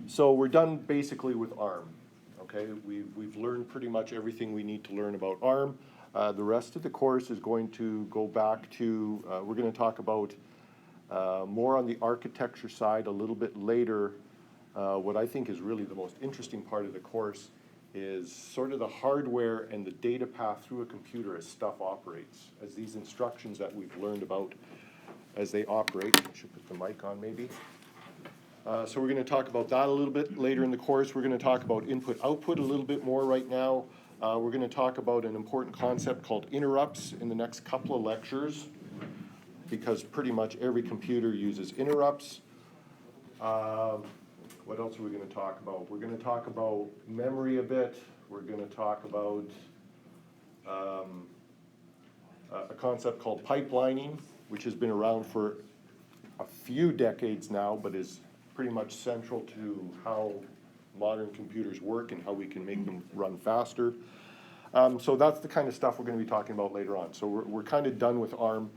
So we're done basically with ARM. Okay, we've learned pretty much everything we need to learn about ARM. The rest of the course is going to go back to, we're going to talk about more on the architecture side a little bit later. What I think is really the most interesting part of the course is sort of the hardware and the data path through a computer as stuff operates, as these instructions that we've learned about as they operate. I should put the mic on maybe. So we're going to talk about that a little bit later in the course. We're going to talk about input-output a little bit more right now. We're going to talk about an important concept called interrupts in the next couple of lectures, because pretty much every computer uses interrupts. What else are we going to talk about? We're going to talk about memory a bit. We're going to talk about a concept called pipelining, which has been around for a few decades now, but is pretty much central to how modern computers work and how we can make them run faster. So that's the kind of stuff we're going to be talking about later on. So we're kind of done with ARM.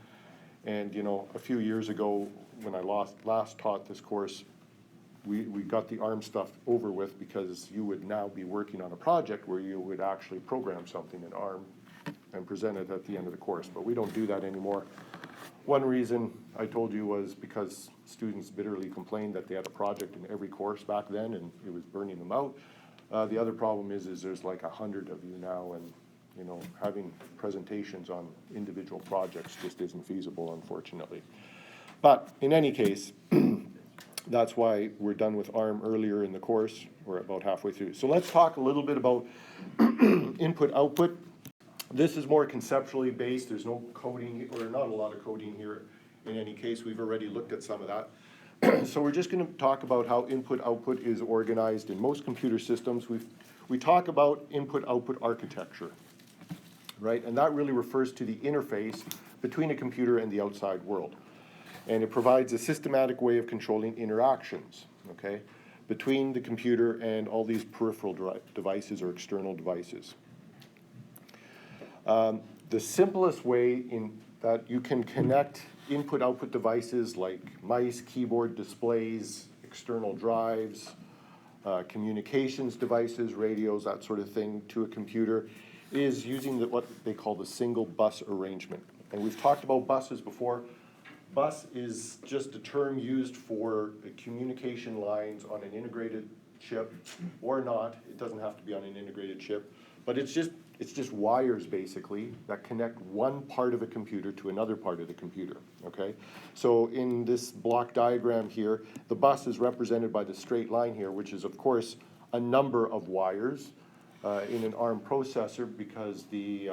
And you know, a few years ago when I last taught this course, we got the ARM stuff over with, because you would now be working on a project where you would actually program something in ARM and present it at the end of the course. But we don't do that anymore. One reason I told you was because students bitterly complained that they had a project in every course back then and it was burning them out. The other problem is there's like 100 of you now, and you know, having presentations on individual projects just isn't feasible, unfortunately. But in any case, that's why we're done with ARM earlier in the course. We're about halfway through. So let's talk a little bit about input-output. This is more conceptually based. There's no coding, or not a lot of coding here in any case. We've already looked at some of that. So we're just going to talk about how input-output is organized in most computer systems. We talk about input-output architecture, right? And that really refers to the interface between a computer and the outside world. And it provides a systematic way of controlling interactions, okay, between the computer and all these peripheral devices or external devices. The simplest way in that you can connect input-output devices like mice, keyboard, displays, external drives, communications devices, radios, that sort of thing, to a computer is using what they call the single bus arrangement. And we've talked about buses before. Bus is just a term used for communication lines on an integrated chip, or not. It doesn't have to be on an integrated chip, but it's just wires basically that connect one part of a computer to another part of the computer, okay? So in this block diagram here, the bus is represented by the straight line here, which is of course a number of wires in an ARM processor. Because the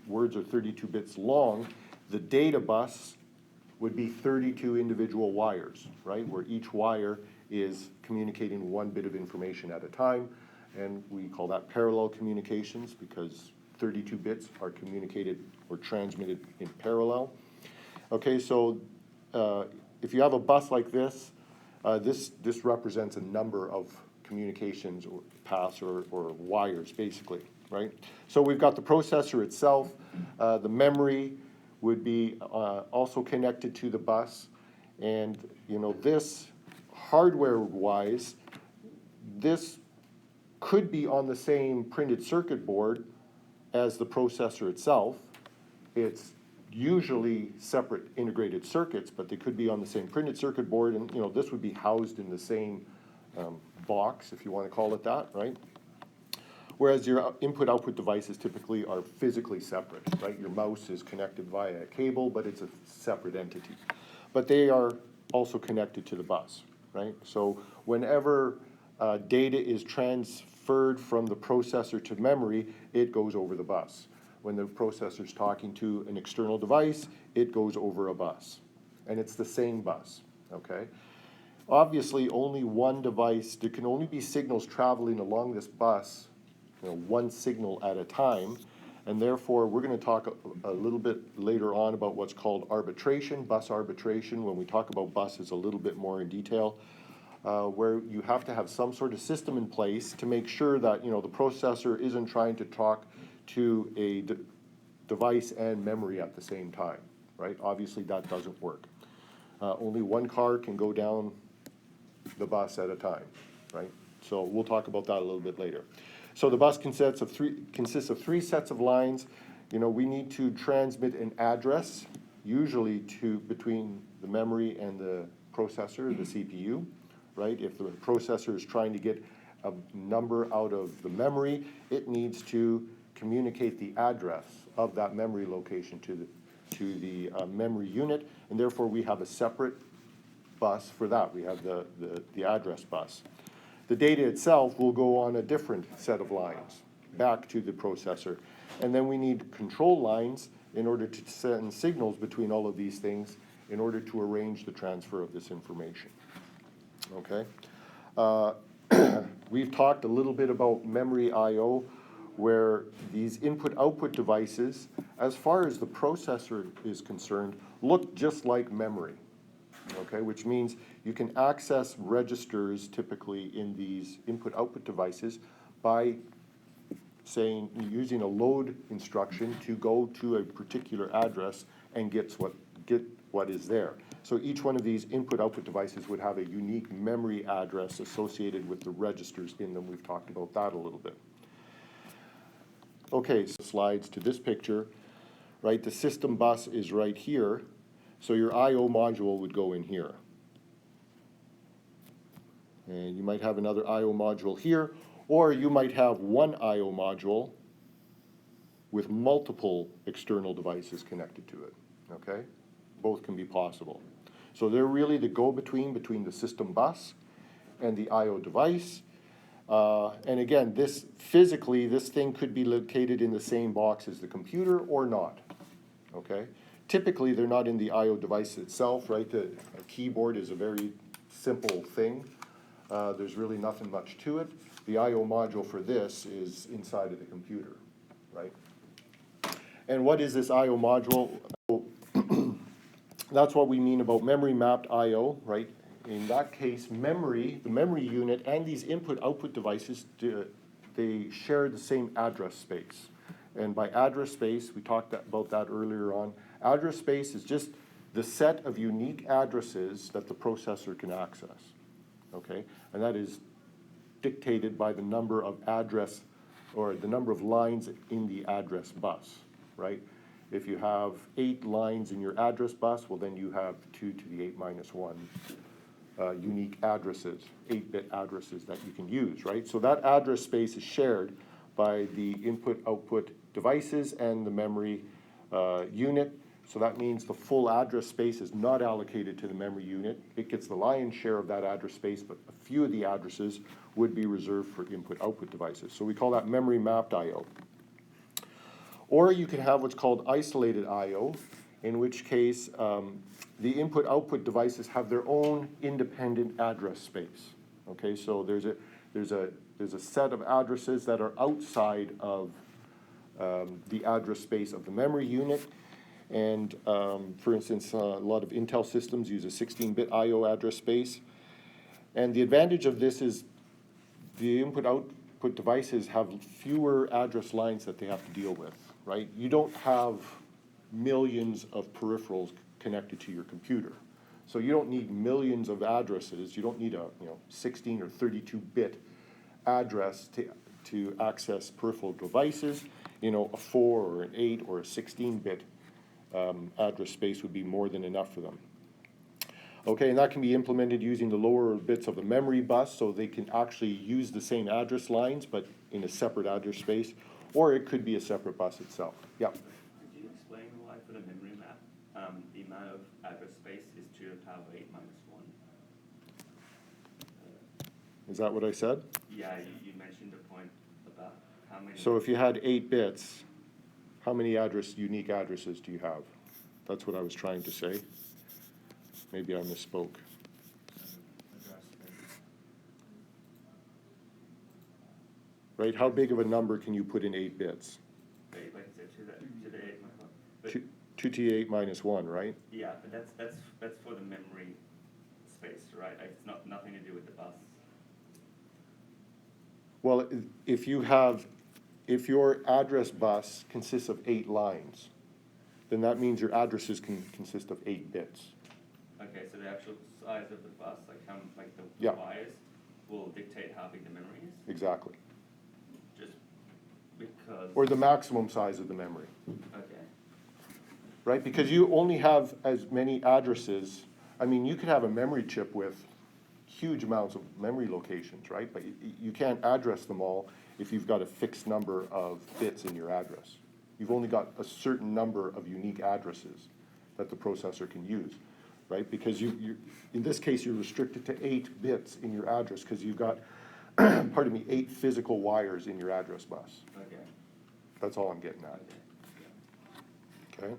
words are 32 bits long, the data bus would be 32 individual wires, right? Where each wire is communicating one bit of information at a time. And we call that parallel communications, because 32 bits are communicated or transmitted in parallel. Okay, so if you have a bus like this, this represents a number of communications or paths or wires, basically, right? So we've got the processor itself. The memory would be also connected to the bus. And you know, this hardware-wise, this could be on the same printed circuit board as the processor itself. It's usually separate integrated circuits, but they could be on the same printed circuit board, and you know, this would be housed in the same box, if you want to call it that, right? Whereas your input-output devices typically are physically separate, right? Your mouse is connected via a cable, but it's a separate entity. But they are also connected to the bus, right? So whenever data is transferred from the processor to memory, it goes over the bus. When the processor is talking to an external device, it goes over a bus. And it's the same bus, okay? Obviously, only one device, there can only be signals traveling along this bus, you know, one signal at a time. And therefore, we're going to talk a little bit later on about what's called arbitration, bus arbitration, when we talk about buses a little bit more in detail. Where you have to have some sort of system in place to make sure that, you know, the processor isn't trying to talk to a device and memory at the same time, right? Obviously, that doesn't work. Only one car can go down the bus at a time. right? So we'll talk about that a little bit later. So the bus consists of three sets of lines. You know, we need to transmit an address, usually between the memory and the processor, the CPU, right? If the processor is trying to get a number out of the memory, it needs to communicate the address of that memory location to the memory unit, and therefore we have a separate bus for that. We have the address bus. The data itself will go on a different set of lines back to the processor. And then we need control lines in order to send signals between all of these things in order to arrange the transfer of this information. Okay? We've talked a little bit about memory I/O, where these input-output devices, as far as the processor is concerned, look just like memory. Okay, which means you can access registers typically in these input-output devices by using a load instruction to go to a particular address and get what is there. So each one of these input-output devices would have a unique memory address associated with the registers in them. We've talked about that a little bit. Okay, so slides to this picture, right? The system bus is right here. So your I/O module would go in here. And you might have another I/O module here, or you might have one I/O module with multiple external devices connected to it, okay? Both can be possible. So they're really the go-between between the system bus and the I/O device. And again, physically, this thing could be located in the same box as the computer or not, okay? Typically, they're not in the I/O device itself, right? A keyboard is a very simple thing. There's really nothing much to it. The I/O module for this is inside of the computer, right? And what is this I/O module? That's what we mean about memory mapped I/O, right? In that case, the memory unit and these input-output devices, they share the same address space. And by address space, we talked about that earlier on. Address space is just the set of unique addresses that the processor can access, okay? And that is dictated by the number of address or the number of lines in the address bus, right? If you have 8 lines in your address bus, well, then you have 2 to the 8 minus 1 unique addresses, 8-bit addresses that you can use, right? So that address space is shared by the input-output devices and the memory unit. So that means the full address space is not allocated to the memory unit. It gets the lion's share of that address space, but a few of the addresses would be reserved for input-output devices. So we call that memory mapped I/O. Or you can have what's called isolated I/O, in which case the input-output devices have their own independent address space. Okay, so there's a set of addresses that are outside of the address space of the memory unit. And for instance, a lot of Intel systems use a 16-bit I/O address space. And the advantage of this is the input-output devices have fewer address lines that they have to deal with, right? You don't have millions of peripherals connected to your computer. So you don't need millions of addresses. You don't need a 16 or 32-bit address to access peripheral devices. A 4 or an 8 or a 16-bit address space would be more than enough for them. Okay, and that can be implemented using the lower bits of the memory bus, so they can actually use the same address lines, but in a separate address space, or it could be a separate bus itself. Yeah. Could you explain why for the memory map, the amount of address space is 2 to the power of 8 minus 1? Is that what I said? Yeah, you mentioned the point about how many. So if you had 8 bits, how many unique addresses do you have? That's what I was trying to say. Maybe I misspoke. Right, how big of a number can you put in 8 bits? Like I said, to the 8 minus 1. 2 to the 8 minus 1, right? Yeah, but that's for the memory space, right? It's nothing to do with the bus. Well, if your address bus consists of 8 lines, then that means your addresses can consist of 8 bits. Okay, so the actual size of the bus, like the Yeah. wires, will dictate how big the memory is? Exactly. Just because. Or the maximum size of the memory, Okay. right? Because you only have as many addresses. I mean, you could have a memory chip with huge amounts of memory locations, right? But you can't address them all if you've got a fixed number of bits in your address. You've only got a certain number of unique addresses that the processor can use, right? Because you in this case, you're restricted to 8 bits in your address because you've got, pardon me, 8 physical wires in your address bus. Okay. That's all I'm getting at. Okay.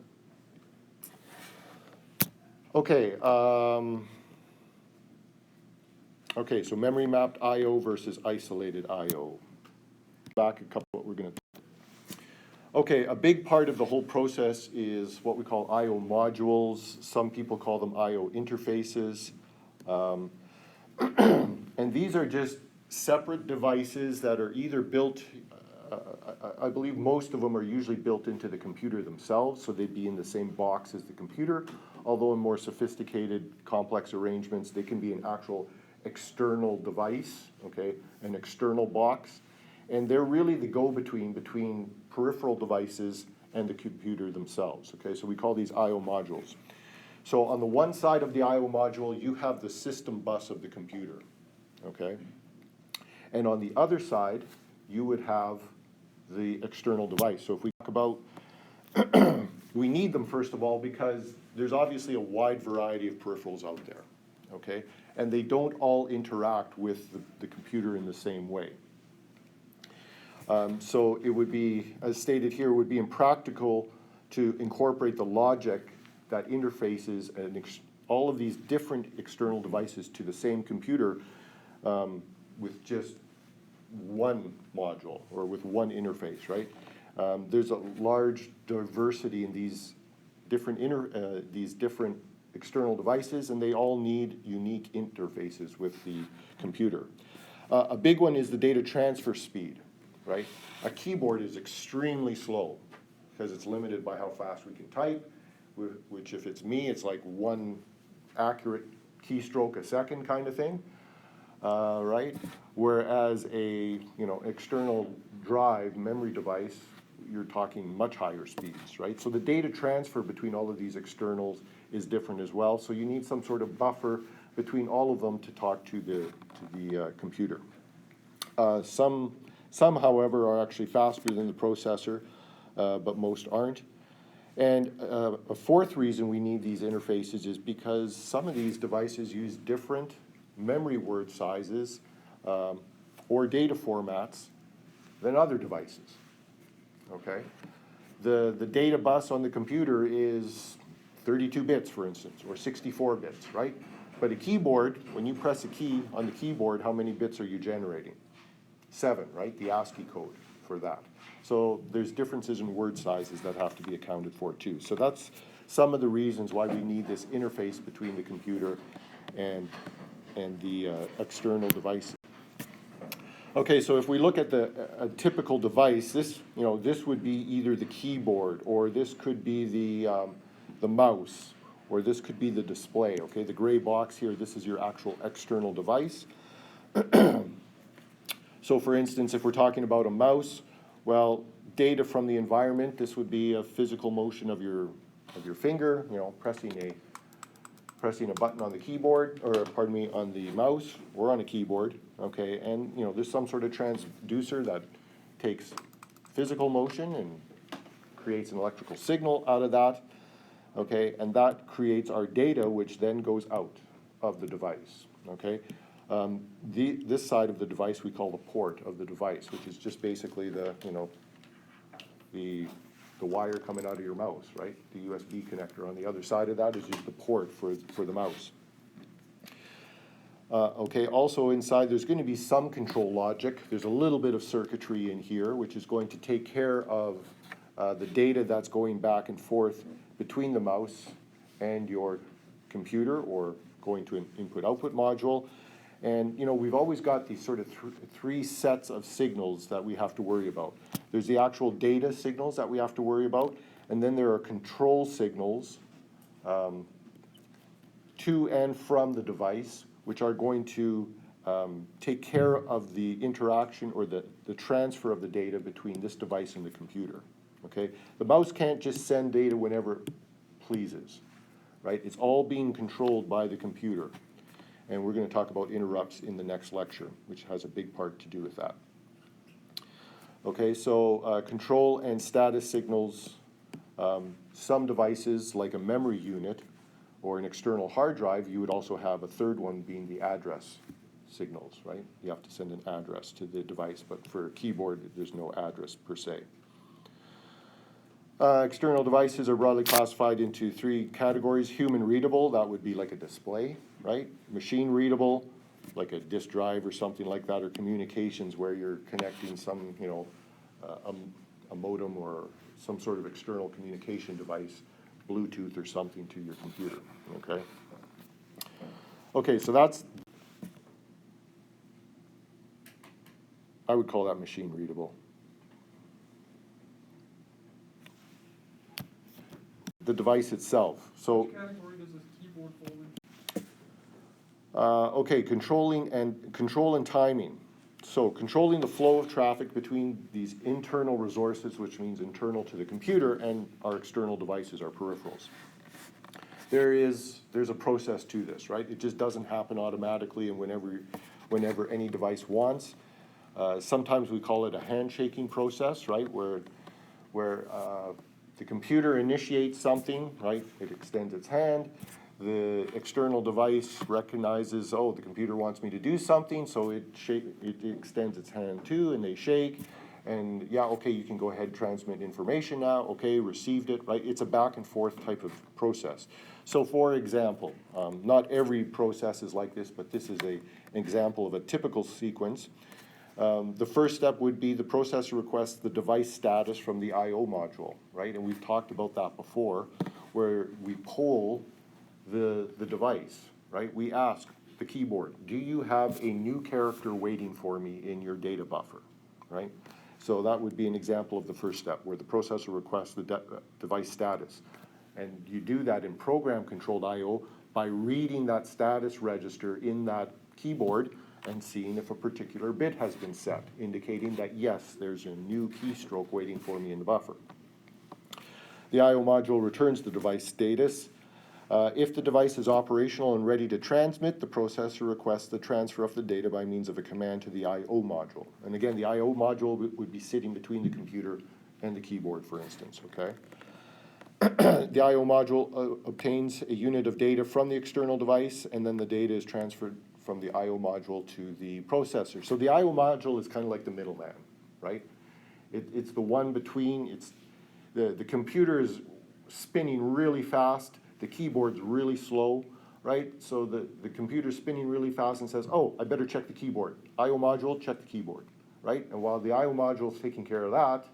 Okay. Okay, so memory mapped I/O versus isolated I/O. Back a couple, what we're going to. Okay, a big part of the whole process is what we call I/O modules. Some people call them I/O interfaces. And these are just separate devices that are either built, I believe most of them are usually built into the computer themselves, so they'd be in the same box as the computer, although in more sophisticated, complex arrangements, they can be an actual external device, okay, an external box. And they're really the go-between between peripheral devices and the computer themselves, okay? So we call these I/O modules. So on the one side of the I/O module, you have the system bus of the computer, okay? And on the other side, you would have the external device. So if we talk about, we need them first of all because there's obviously a wide variety of peripherals out there, okay? And they don't all interact with the computer in the same way. So it would be, as stated here, it would be impractical to incorporate the logic that interfaces all of these different external devices to the same computer with just one module or with one interface, right? There's a large diversity in these different external devices, and they all need unique interfaces with the computer. A big one is the data transfer speed, right? A keyboard is extremely slow because it's limited by how fast we can type, which if it's me, it's like one accurate keystroke a second kind of thing, right? Whereas a external drive memory device, you're talking much higher speeds, right? So the data transfer between all of these externals is different as well. So you need some sort of buffer between all of them to talk to the computer. Some, however, are actually faster than the processor, but most aren't. And a fourth reason we need these interfaces is because some of these devices use different memory word sizes or data formats than other devices, okay? The data bus on the computer is 32 bits, for instance, or 64 bits, right? But a keyboard, when you press a key on the keyboard, how many bits are you generating? 7, right? The ASCII code for that. So there's differences in word sizes that have to be accounted for too. So that's some of the reasons why we need this interface between the computer and the external device. Okay, so if we look at a typical device, this would be either the keyboard, or this could be the mouse, or this could be the display. Okay, the gray box here, this is your actual external device. So for instance, if we're talking about a mouse, well, data from the environment, this would be a physical motion of your finger, pressing a button on the keyboard, or pardon me, on the mouse or on a keyboard, okay? And there's some sort of transducer that takes physical motion and creates an electrical signal out of that, okay? And that creates our data, which then goes out of the device, okay? This side of the device we call the port of the device, which is just basically the wire coming out of your mouse, right? The USB connector on the other side of that is just the port for the mouse. Okay, also inside there's going to be some control logic. There's a little bit of circuitry in here, which is going to take care of the data that's going back and forth between the mouse and your computer, or going to an input-output module. And we've always got these sort of three sets of signals that we have to worry about. There's the actual data signals that we have to worry about, and then there are control signals to and from the device, which are going to take care of the interaction or the transfer of the data between this device and the computer, okay? The mouse can't just send data whenever it pleases, right? It's all being controlled by the computer. And we're going to talk about interrupts in the next lecture, which has a big part to do with that. Okay, so control and status signals. Some devices, like a memory unit or an external hard drive, you would also have a third one being the address signals, right? You have to send an address to the device, but for a keyboard, there's no address per se. External devices are broadly classified into 3 categories. Human readable, that would be like a display, right? Machine readable, like a disk drive or something like that, or communications where you're connecting some, you know, a modem or some sort of external communication device, Bluetooth or something to your computer, okay? Okay, so that's, I would call that machine readable. The device itself. So, which category does this keyboard fall in? okay, control and timing. So controlling the flow of traffic between these internal resources, which means internal to the computer, and our external devices, our peripherals. There's a process to this, right? It just doesn't happen automatically and whenever any device wants. Sometimes we call it a handshaking process, right? Where the computer initiates something, right? It extends its hand. The external device recognizes, oh, the computer wants me to do something, so it extends its hand too, and they shake. And yeah, okay, you can go ahead and transmit information now. Okay, received it, right? It's a back and forth type of process. So for example, not every process is like this, but this is an example of a typical sequence. The first step would be the processor requests the device status from the I/O module, right? And we've talked about that before, where we poll the device, right? We ask the keyboard, do you have a new character waiting for me in your data buffer, right? So that would be an example of the first step, where the processor requests the device status. And you do that in program-controlled I/O by reading that status register in that keyboard and seeing if a particular bit has been set, indicating that, yes, there's a new keystroke waiting for me in the buffer. The I/O module returns the device status. If the device is operational and ready to transmit, the processor requests the transfer of the data by means of a command to the I/O module. And again, the I/O module would be sitting between the computer and the keyboard, for instance, okay? The I/O module obtains a unit of data from the external device, and then the data is transferred from the I/O module to the processor. So the I/O module is kind of like the middleman, right? It's the one between, it's the computer is spinning really fast, the keyboard's really slow, right? So the computer's spinning really fast and says, oh, I better check the keyboard. I/O module, check the keyboard, right? And while the I/O module is taking care of that,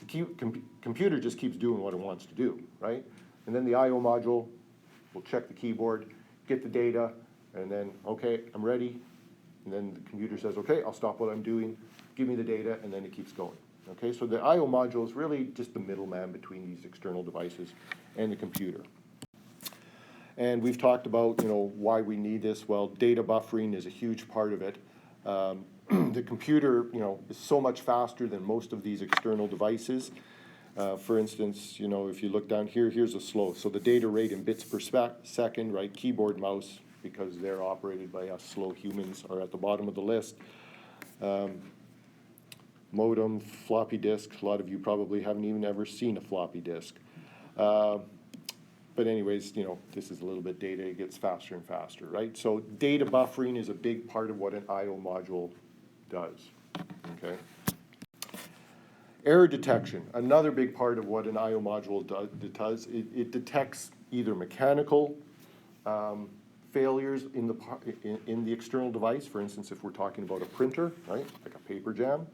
the computer just keeps doing what it wants to do, right? And then the I/O module will check the keyboard, get the data, and then, okay, I'm ready. And then the computer says, okay, I'll stop what I'm doing, give me the data, and then it keeps going. Okay, so the I/O module is really just the middleman between these external devices and the computer. And we've talked about, you know, why we need this. Well, data buffering is a huge part of it. The computer, you know, is so much faster than most of these external devices. For instance, you know, if you look down here, here's a slow. So the data rate in bits per second, right? Keyboard, mouse, because they're operated by us slow humans, are at the bottom of the list. Modem, floppy disk. A lot of you probably haven't even ever seen a floppy disk. But anyways, you know, this is a little bit data. It gets faster and faster, right? So data buffering is a big part of what an I/O module does, okay? Error detection, another big part of what an I/O module does. It detects either mechanical failures in the external device. For instance, if we're talking about a printer, right, like a paper jam.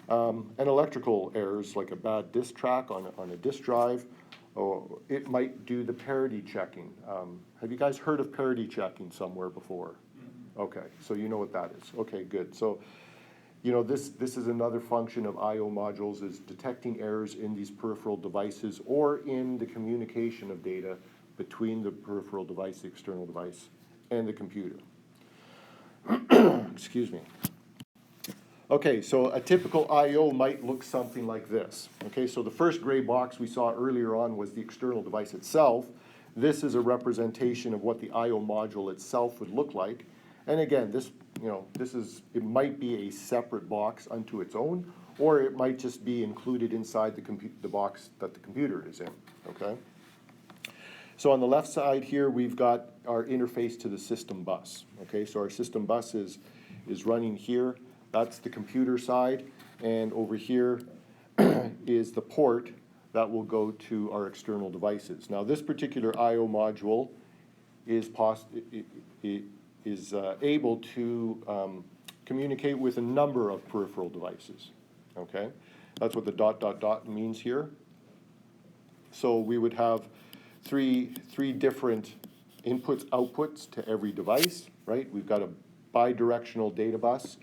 And electrical errors like a bad disk track on a disk drive, or it might do the parity checking. Have you guys heard of parity checking somewhere before? Okay, so you know what that is. Okay, good. So, you know, this is another function of I/O modules, is detecting errors in these peripheral devices or in the communication of data between the peripheral device, the external device, and the computer. Excuse me. Okay, so a typical I/O might look something like this. Okay, so the first gray box we saw earlier on was the external device itself. This is a representation of what the I/O module itself would look like. And again, this, it might be a separate box unto its own, or it might just be included inside the box that the computer is in, okay? So on the left side here, we've got our interface to the system bus, okay? So our system bus is running here. That's the computer side, and over here is the port that will go to our external devices. Now, this particular I/O module is able to communicate with a number of peripheral devices, okay? That's what the ... means here. So we would have three different inputs, outputs to every device, right? We've got a bidirectional data bus.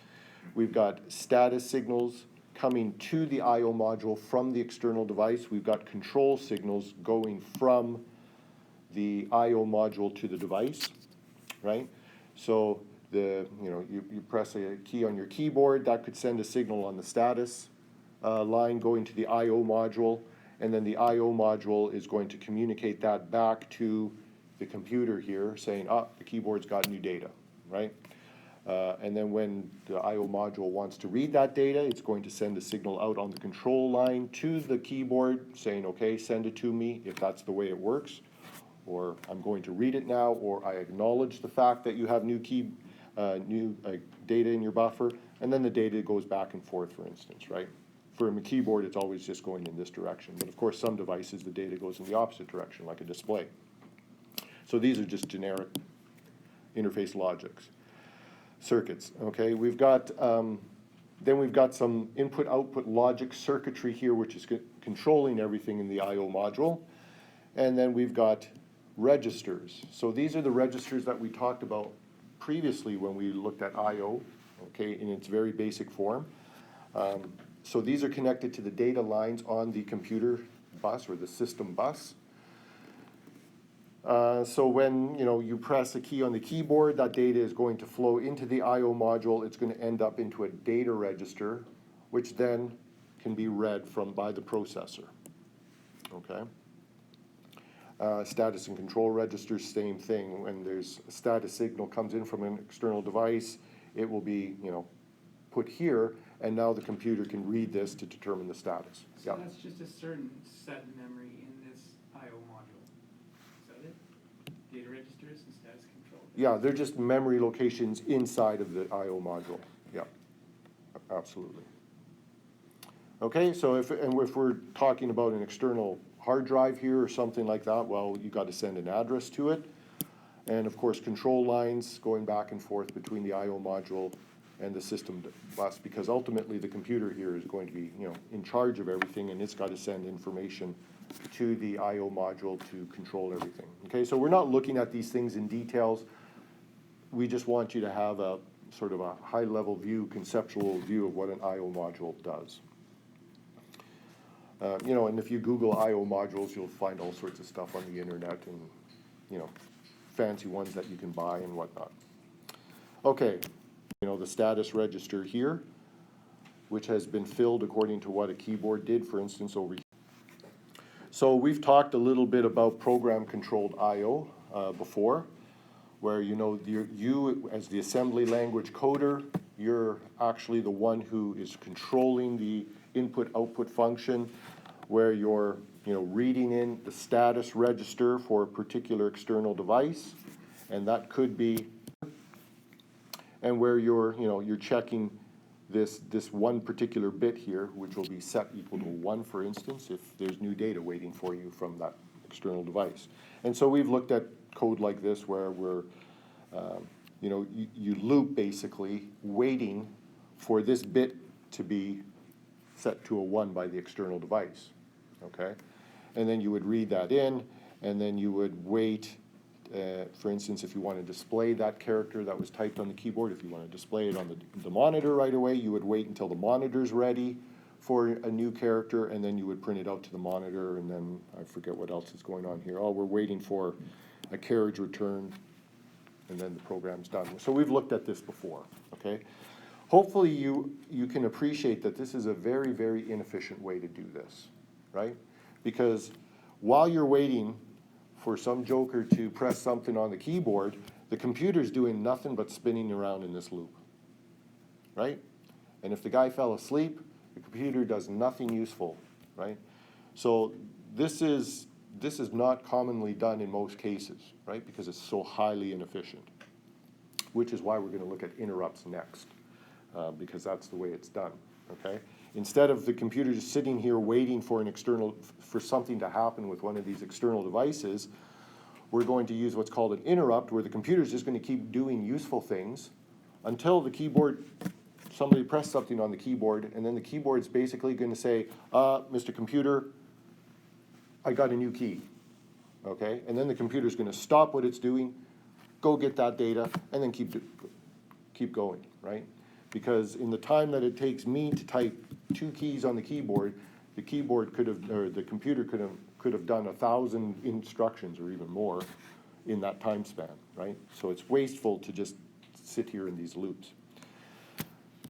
We've got status signals coming to the I/O module from the external device. We've got control signals going from the I/O module to the device, right? So you press a key on your keyboard, that could send a signal on the status line going to the I/O module, and then the I/O module is going to communicate that back to the computer here, saying, the keyboard's got new data, right? And then when the I/O module wants to read that data, it's going to send a signal out on the control line to the keyboard saying, okay, send it to me if that's the way it works, or I'm going to read it now, or I acknowledge the fact that you have new data in your buffer, and then the data goes back and forth, for instance, right? For a keyboard, it's always just going in this direction, but of course, some devices, the data goes in the opposite direction, like a display. So these are just generic interface logics. Circuits, okay? We've got, then we've got some input-output logic circuitry here, which is controlling everything in the I/O module. And then we've got registers. So these are the registers that we talked about previously when we looked at I/O, okay, in its very basic form. So these are connected to the data lines on the computer bus or the system bus. So when you press a key on the keyboard, that data is going to flow into the I/O module. It's going to end up into a data register, which then can be read by the processor. Okay. Status and control registers, same thing. When there's a status signal comes in from an external device, it will be put here, and now the computer can read this to determine the status. So that's just a certain set memory in this I/O module. Is that it? Data registers and status control? Yeah, they're just memory locations inside of the I/O module. Yeah, absolutely. Okay, so if we're talking about an external hard drive here or something like that, well, you got to send an address to it. And of course, control lines going back and forth between the I/O module and the system bus, because ultimately the computer here is going to be in charge of everything, and it's got to send information to the I/O module to control everything. Okay, so we're not looking at these things in details. We just want you to have a sort of a high-level view, conceptual view of what an I/O module does. And if you Google I/O modules, you'll find all sorts of stuff on the internet and fancy ones that you can buy and whatnot. Okay, the status register here, which has been filled according to what a keyboard did, for instance, over here. So we've talked a little bit about program-controlled I/O before, where you as the assembly language coder, you're actually the one who is controlling the input-output function, where you're reading in the status register for a particular external device, and that could be, and where you're checking this one particular bit here, which will be set equal to 1, for instance, if there's new data waiting for you from that external device. And so we've looked at code like this where we're, you loop basically waiting for this bit to be set to a 1 by the external device, okay? And then you would read that in, and then you would wait, for instance, if you want to display that character that was typed on the keyboard, if you want to display it on the monitor right away, you would wait until the monitor's ready for a new character, and then you would print it out to the monitor, and then I forget what else is going on here. Oh, we're waiting for a carriage return, and then the program's done. So we've looked at this before, okay? Hopefully you can appreciate that this is a very, very inefficient way to do this, right? Because while you're waiting for some joker to press something on the keyboard, the computer's doing nothing but spinning around in this loop, right? And if the guy fell asleep, the computer does nothing useful, right? So this is not commonly done in most cases, right? Because it's so highly inefficient, which is why we're gonna look at interrupts next, because that's the way it's done, okay? Instead of the computer just sitting here waiting for for something to happen with one of these external devices, we're going to use what's called an interrupt, where the computer's just gonna keep doing useful things until the keyboard, somebody pressed something on the keyboard, and then the keyboard's basically gonna say, Mr. Computer, I got a new key, okay? And then the computer's gonna stop what it's doing, go get that data, and then keep going, right? Because in the time that it takes me to type 2 keys on the keyboard, the computer could have done 1,000 instructions or even more in that time span, right? So it's wasteful to just sit here in these loops.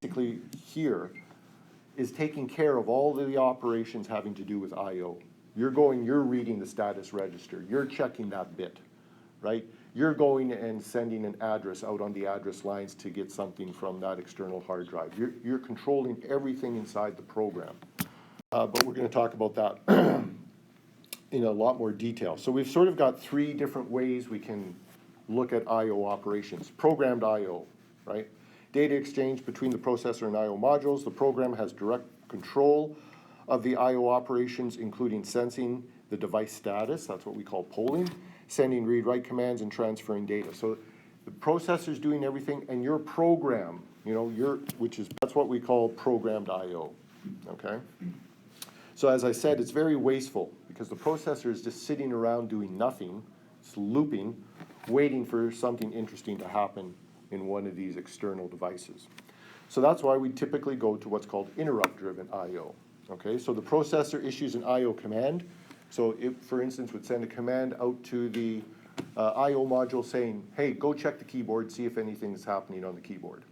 Basically here is taking care of all of the operations having to do with I/O. You're reading the status register, you're checking that bit, right? You're going and sending an address out on the address lines to get something from that external hard drive. You're controlling everything inside the program. But we're gonna talk about that in a lot more detail. So we've sort of got 3 different ways we can look at I/O operations. Programmed I/O, right? Data exchange between the processor and I/O modules. The program has direct control of the I/O operations, including sensing the device status, that's what we call polling, sending read-write commands, and transferring data. So the processor's doing everything, and your program, that's what we call programmed I/O, okay? So as I said, it's very wasteful, because the processor is just sitting around doing nothing, it's looping, waiting for something interesting to happen in one of these external devices. So that's why we typically go to what's called interrupt-driven I/O, okay? So the processor issues an I/O command. So it, for instance, would send a command out to the I/O module saying, hey, go check the keyboard, see if anything's happening on the keyboard,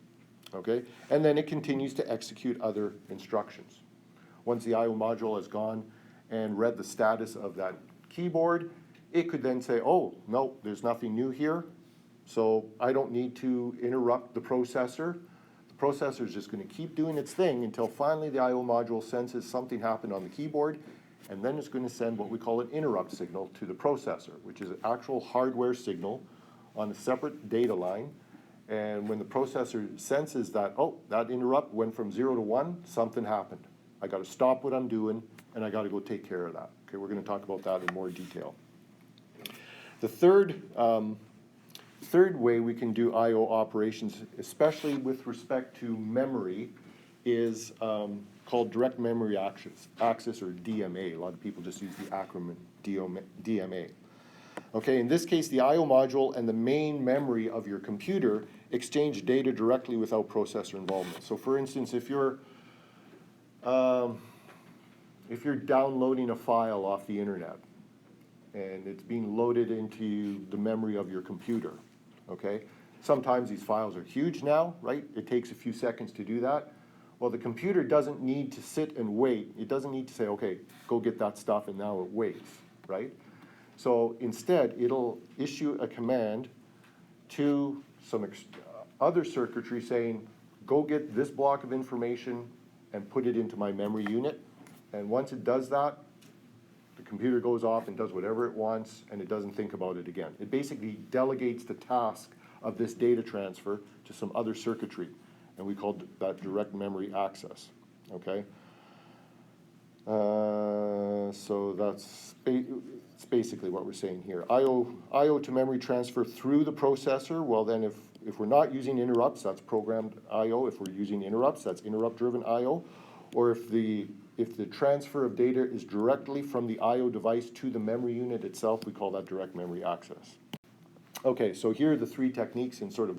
okay? And then it continues to execute other instructions. Once the I/O module has gone and read the status of that keyboard, it could then say, oh, no, there's nothing new here, so I don't need to interrupt the processor. The processor is just gonna keep doing its thing until finally the I/O module senses something happened on the keyboard, and then it's going to send what we call an interrupt signal to the processor, which is an actual hardware signal on a separate data line. And when the processor senses that, oh, that interrupt went from 0 to 1, something happened. I got to stop what I'm doing, and I got to go take care of that. Okay, we're going to talk about that in more detail. The third way we can do I/O operations, especially with respect to memory, is called direct memory access, or DMA. A lot of people just use the acronym DMA. Okay, in this case, the I/O module and the main memory of your computer exchange data directly without processor involvement. So for instance, if you're downloading a file off the internet and it's being loaded into the memory of your computer, okay? Sometimes these files are huge now, right? It takes a few seconds to do that. Well, the computer doesn't need to sit and wait. It doesn't need to say, okay, go get that stuff, and now it waits, right? So instead, it'll issue a command to some other circuitry saying, go get this block of information and put it into my memory unit. And once it does that, the computer goes off and does whatever it wants, and it doesn't think about it again. It basically delegates the task of this data transfer to some other circuitry. And we call that direct memory access, okay? So that's basically what we're saying here. I/O to memory transfer through the processor. Well, then if we're not using interrupts, that's programmed I/O. If we're using interrupts, that's interrupt-driven I/O. Or if the transfer of data is directly from the I/O device to the memory unit itself, we call that direct memory access. Okay, so here are the 3 techniques in sort of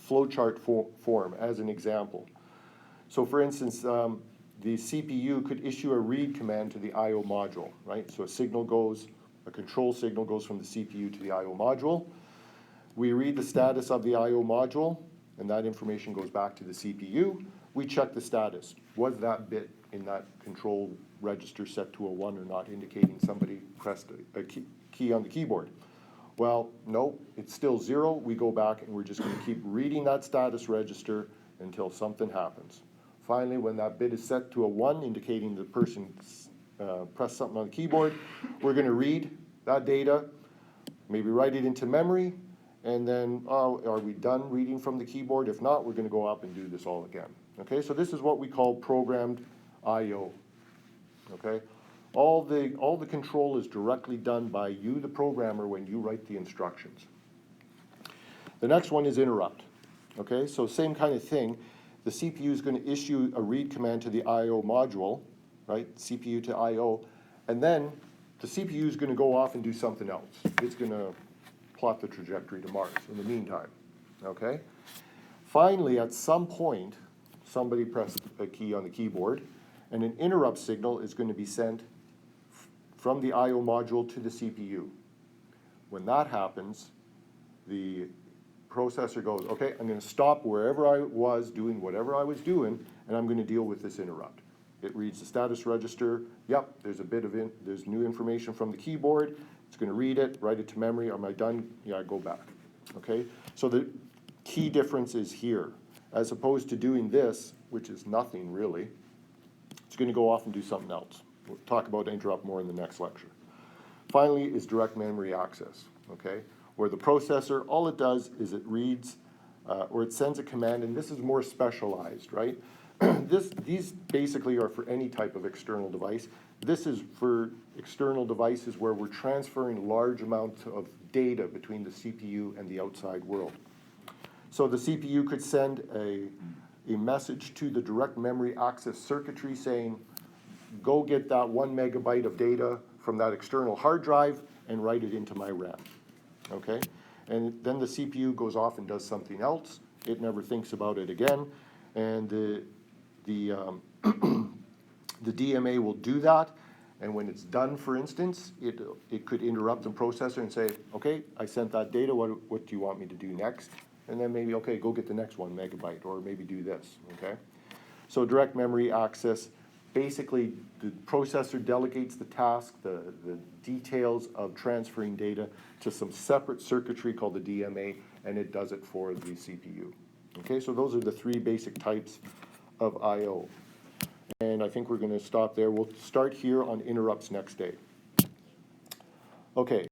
flowchart form as an example. So for instance, the CPU could issue a read command to the I/O module, right? So a control signal goes from the CPU to the I/O module. We read the status of the I/O module, and that information goes back to the CPU. We check the status. Was that bit in that control register set to a 1 or not, indicating somebody pressed a key on the keyboard? Well, no, it's still 0. We go back and we're just going to keep reading that status register until something happens. Finally, when that bit is set to a 1, indicating the person pressed something on the keyboard, we're going to read that data, maybe write it into memory, and then are we done reading from the keyboard? If not, we're going to go up and do this all again. Okay, so this is what we call programmed I/O. Okay, all the control is directly done by you, the programmer, when you write the instructions. The next one is interrupt. Okay, so same kind of thing. The CPU is going to issue a read command to the I/O module, right? CPU to I/O, and then the CPU is going to go off and do something else. It's going to plot the trajectory to Mars in the meantime. Okay. Finally, at some point, somebody pressed a key on the keyboard, and an interrupt signal is going to be sent from the I/O module to the CPU. When that happens, the processor goes, okay, I'm going to stop wherever I was doing whatever I was doing, and I'm going to deal with this interrupt. It reads the status register. Yep, there's a bit of there's new information from the keyboard. It's going to read it, write it to memory. Am I done? Yeah, I go back. Okay, so the key difference is here. As opposed to doing this, which is nothing really, it's going to go off and do something else. We'll talk about interrupt more in the next lecture. Finally is direct memory access, okay, where the processor, all it does is it reads or it sends a command, and this is more specialized, right? These basically are for any type of external device. This is for external devices where we're transferring large amounts of data between the CPU and the outside world. So the CPU could send a message to the direct memory access circuitry saying, go get that 1 megabyte of data from that external hard drive and write it into my RAM, okay? And then the CPU goes off and does something else. It never thinks about it again, and the DMA will do that, and when it's done, for instance, it could interrupt the processor and say, okay, I sent that data, what do you want me to do next? And then maybe, okay, go get the next 1 megabyte, or maybe do this, okay? So direct memory access, basically the processor delegates the task, the details of transferring data to some separate circuitry called the DMA, and it does it for the CPU. Okay, so those are the 3 basic types of I/O. And I think we're going to stop there. We'll start here on interrupts next day. Okay.